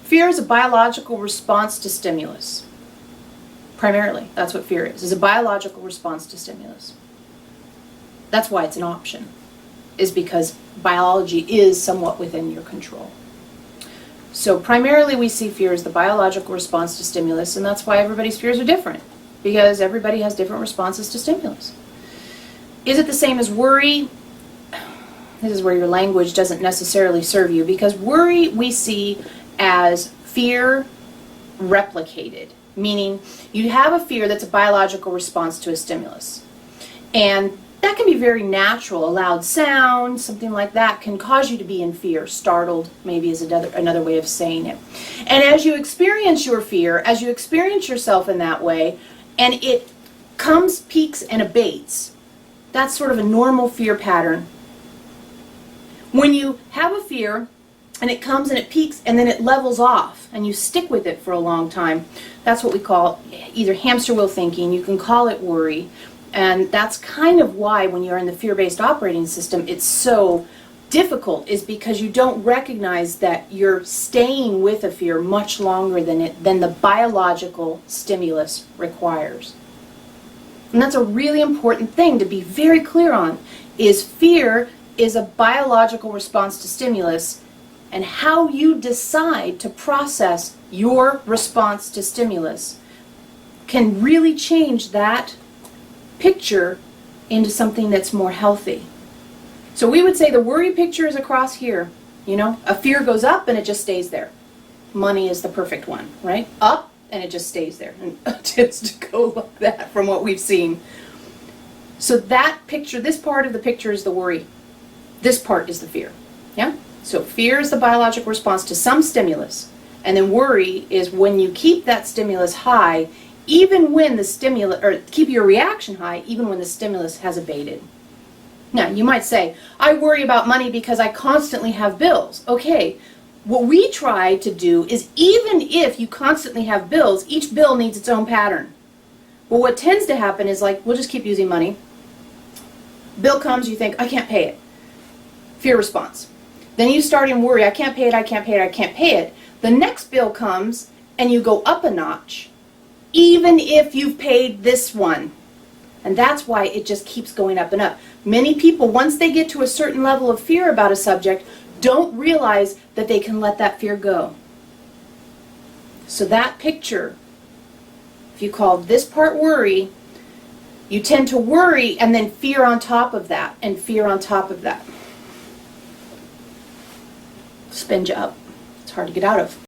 Fear is a biological response to stimulus. Primarily, that's what fear is a biological response to stimulus. That's why it's an option, is because biology is somewhat within your control. So primarily we see fear as the biological response to stimulus, and that's why everybody's fears are different, because everybody has different responses to stimulus. Is it the same as worry? This is where your language doesn't necessarily serve you, because worry we see as fear replicated, meaning you have a fear that's a biological response to a stimulus. And that can be very natural. A loud sound, something like that, can cause you to be in fear. Startled, maybe, is another way of saying it. And as you experience your fear, as you experience yourself in that way, and it comes, peaks, and abates, that's sort of a normal fear pattern. When you have a fear, and it comes and it peaks, and then it levels off, and you stick with it for a long time, that's what we call either hamster wheel thinking. You can call it worry. And that's kind of why when you're in the fear-based operating system, it's so difficult, is because you don't recognize that you're staying with a fear much longer than the biological stimulus requires. And that's a really important thing to be very clear on, is fear is a biological response to stimulus, and how you decide to process your response to stimulus can really change that picture into something that's more healthy. So we would say the worry picture is across here. You know, a fear goes up and it just stays there. Money is the perfect one, right? Up and it just stays there, and it tends to go like that from what we've seen. So that picture, this part of the picture is the worry. This part is the fear. Yeah? So fear is the biological response to some stimulus, and then worry is when you keep that stimulus high, even when the stimulus, or keep your reaction high, even when the stimulus has abated. Now, you might say, I worry about money because I constantly have bills. Okay, what we try to do is, even if you constantly have bills, each bill needs its own pattern. Well, what tends to happen is, like, we'll just keep using money. Bill comes, you think, I can't pay it. Fear response. Then you start in worry, I can't pay it, I can't pay it, I can't pay it. The next bill comes, and you go up a notch, even if you've paid this one. And that's why it just keeps going up and up. Many people, once they get to a certain level of fear about a subject, don't realize that they can let that fear go. So that picture, if you call this part worry, you tend to worry and then fear on top of that, and fear on top of that. Spin you up. It's hard to get out of.